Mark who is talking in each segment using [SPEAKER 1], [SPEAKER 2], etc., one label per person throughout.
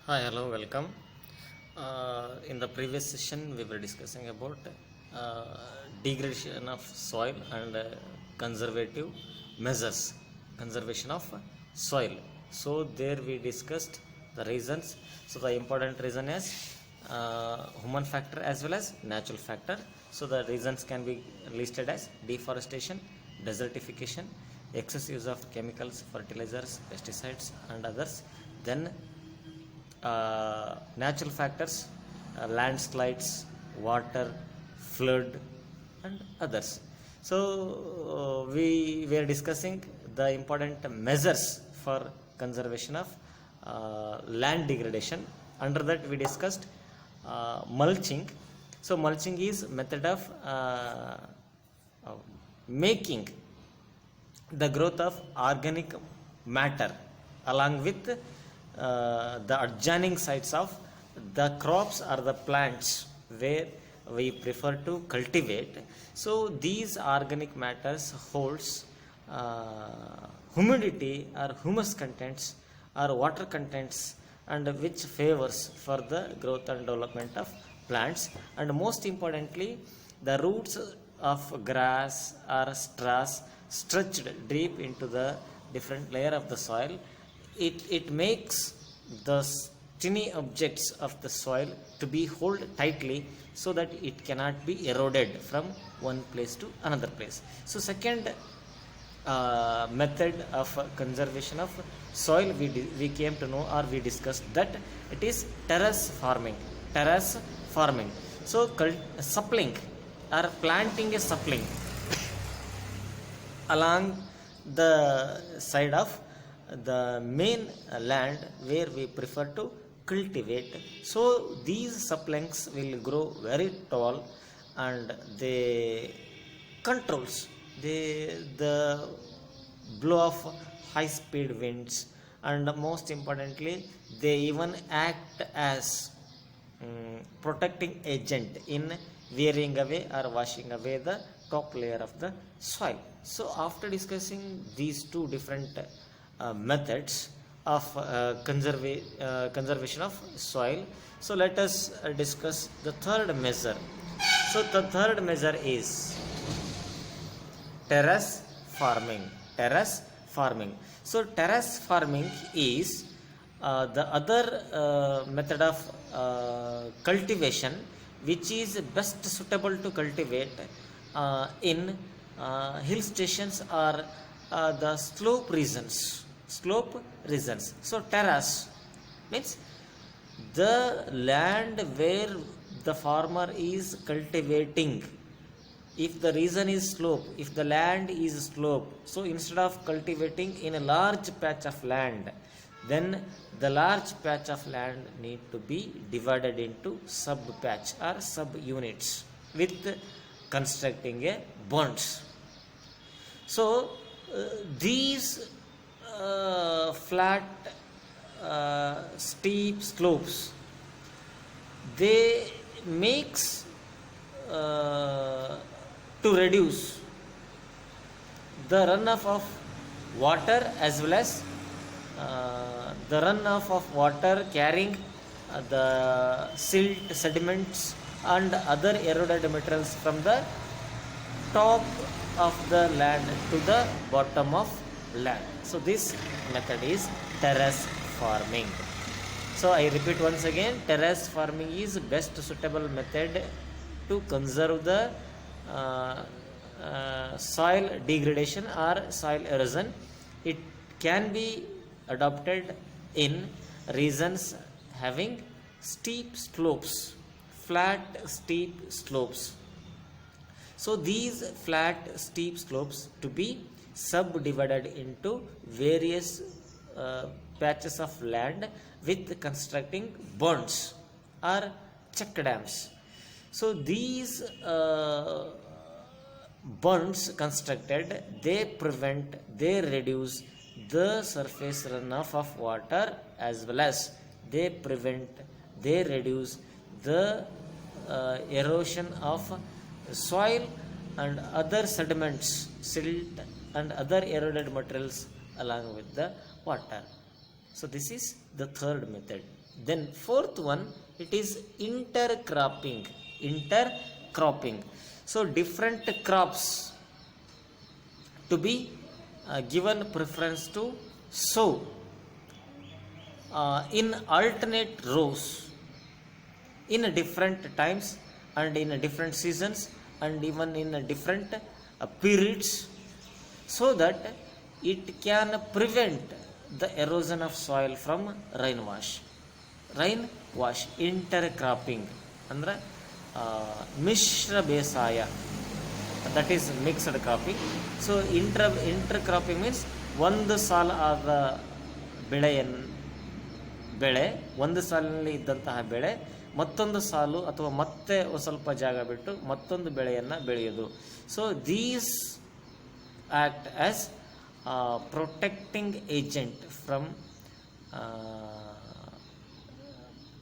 [SPEAKER 1] Hi, hello, welcome. In the previous session, we were discussing about uh, degradation of soil and conservative measures, conservation of soil. So there we discussed the reasons. So the important reason is human factor as well as natural factor. So the reasons can be listed as deforestation, desertification, excess use of chemicals, fertilizers, pesticides, and others. Then natural factors, landslides, water, flood, and others. So, we were discussing the important measures for conservation of land degradation. Under that, we discussed mulching. So, mulching is method of making the growth of organic matter along with the adjoining sites of the crops or the plants where we prefer to cultivate. So these organic matters holds humidity or humus contents or water contents, and which favors for the growth and development of plants. And most importantly, the roots of grass or straws stretched deep into the different layer of the soil. It makes the tiny objects of the soil to be held tightly so that it cannot be eroded from one place to another place. So second method of conservation of soil, we came to know, or we discussed, that it is terrace farming. Terrace farming. So suppling or planting a sapling along the side of the main land where we prefer to cultivate. So these saplings will grow very tall, and they controls the blow of high speed winds, and most importantly they even act as protecting agent in wearing away or washing away the top layer of the soil. So after discussing these two different methods of conservation of soil, so let us discuss the third measure. So the third measure is terrace farming. Terrace farming. So terrace farming is the other method of cultivation which is best suitable to cultivate in hill stations or the slope regions. So terrace means the land where the farmer is cultivating. If the region is slope, if the land is slope, so instead of cultivating in a large patch of land, then the large patch of land need to be divided into sub patch or sub units with constructing a bonds. So these flat steep slopes, they makes to reduce the runoff of water as well as the runoff of water carrying the silt, sediments, and other eroded materials from the top of the land to the bottom of land. So this method is terrace farming. So I repeat once again, terrace farming is best suitable method to conserve the soil degradation or soil erosion. It can be adopted in regions having steep slopes, flat steep slopes. So these flat steep slopes to be subdivided into various patches of land with constructing bonds or check dams. So these bonds constructed, they reduce the surface runoff of water as well as they reduce the erosion of soil and other sediments, silt, and other eroded materials along with the water. So this is the third method. Then fourth one, it is intercropping. Intercropping. So different crops to be given preference to sow in alternate rows in different times and in different seasons and even in different periods, so that it can prevent the erosion of soil from rain wash. Intercropping ಅಂದ್ರೆ ಮಿಶ್ರ ಬೇಸಾಯ, that is mixed cropping. So intercropping means ಒಂದು ಸಾಲ ಆದ ಬೆಳೆ ಒಂದು ಸಾಲಿನಲ್ಲಿ ಇದ್ದಂತಹ ಬೆಳೆ ಮತ್ತೊಂದು ಸಾಲು ಅಥವಾ ಮತ್ತೆ ಸ್ವಲ್ಪ ಜಾಗ ಬಿಟ್ಟು ಮತ್ತೊಂದು ಬೆಳೆಯನ್ನು ಬೆಳೆಯೋದು. So these act as protecting agent from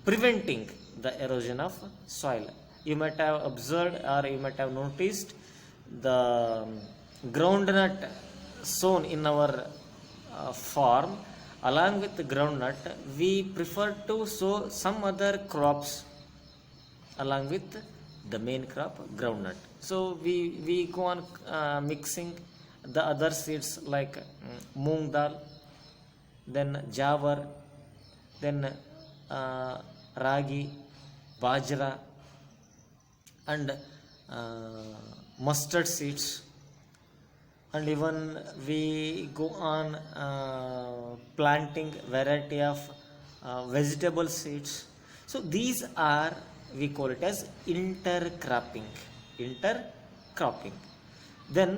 [SPEAKER 1] preventing the erosion of soil. You might have observed or you might have noticed the groundnut sown in our farm. Along with the groundnut, we prefer to sow some other crops along with the main crop groundnut. So we go on mixing the other seeds like moong dal, then jawar, then ragi, bajra, and mustard seeds, and even we go on planting variety of vegetable seeds. So these are, we call it as intercropping. Then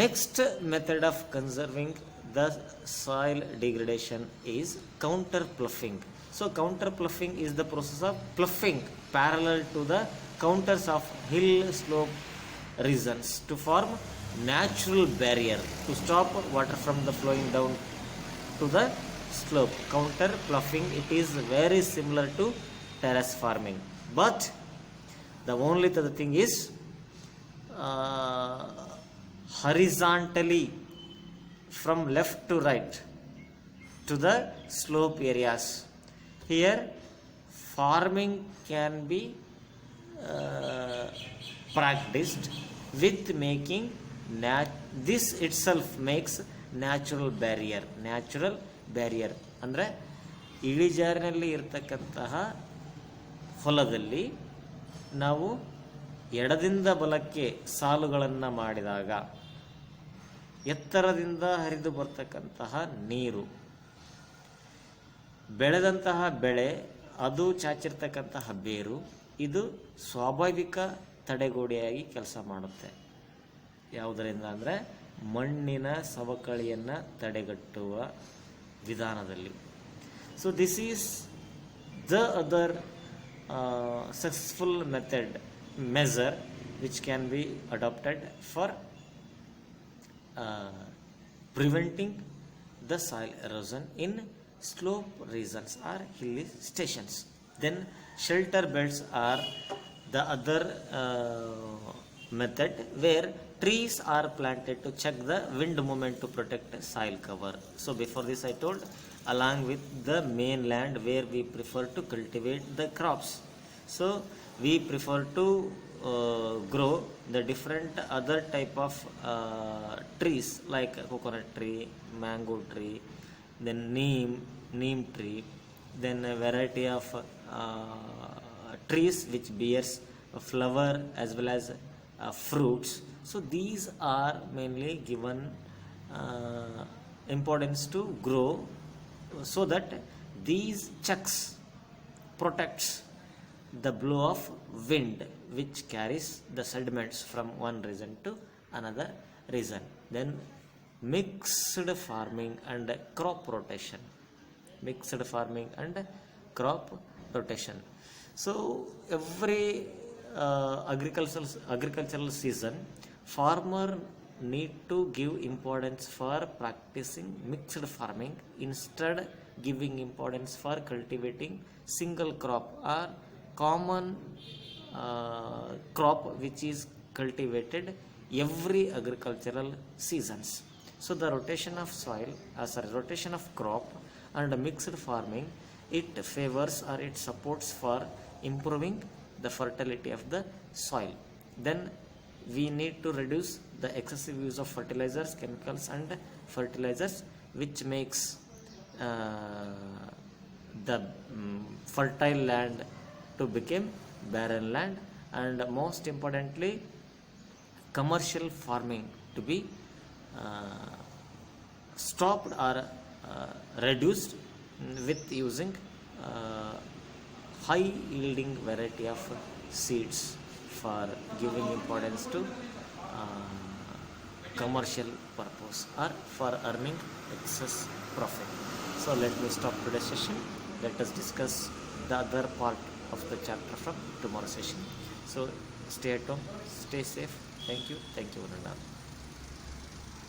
[SPEAKER 1] next method of conserving the soil degradation is counter ploughing. So counter ploughing is the process of ploughing parallel to the counters of hill slope regions to form natural barrier to stop water from the flowing down to the slope. Counter ploughing, it is very similar to terrace farming, but the only other thing is horizontally from left to right to the slope areas. Here farming can be practiced with making this itself makes natural barrier ಅಂದರೆ ಇಳಿಜಾರಿನಲ್ಲಿ ಇರತಕ್ಕಂತಹ ಹೊಲದಲ್ಲಿ ನಾವು ಎಡದಿಂದ ಬಲಕ್ಕೆ ಸಾಲುಗಳನ್ನು ಮಾಡಿದಾಗ ಎತ್ತರದಿಂದ ಹರಿದು ಬರ್ತಕ್ಕಂತಹ ನೀರು ಬೆಳೆದಂತಹ ಬೆಳೆ ಅದು ಚಾಚಿರ್ತಕ್ಕಂತಹ ಬೇರು ಇದು ಸ್ವಾಭಾವಿಕ ತಡೆಗೋಡೆಯಾಗಿ ಕೆಲಸ ಮಾಡುತ್ತೆ. ಯಾವುದರಿಂದ ಅಂದರೆ ಮಣ್ಣಿನ ಸವಕಳಿಯನ್ನು ತಡೆಗಟ್ಟುವ ವಿಧಾನದಲ್ಲಿ. So this is the other successful measure which can be adopted for preventing the soil erosion in slope regions or hilly stations. Then shelter belts are the other method where trees are planted to check the wind movement to protect soil cover. So before this I told, along with the mainland where we prefer to cultivate the crops, so we prefer to grow the different other type of trees like coconut tree, mango tree, then neem tree, then a variety of trees which bears a flower as well as fruits. So these are mainly given importance to grow so that these chucks protects the blow of wind which carries the sediments from one region to another region. Then mixed farming and crop rotation. So every agricultural season farmer need to give importance for practicing mixed farming, instead giving importance for cultivating single crop or common crop which is cultivated every agricultural seasons. So the rotation of crop and mixed farming, it favors or it supports for improving the fertility of the soil. Then we need to reduce the excessive use of fertilizers, chemicals and fertilizers, which makes the fertile land to become barren land, and most importantly commercial farming to be stopped or reduced with using high yielding variety of seeds for giving importance to commercial purpose or for earning excess profit. So let me stop today's session. Let us discuss the other part of the chapter from tomorrow's session. So stay at home, stay safe. Thank you, Varuna.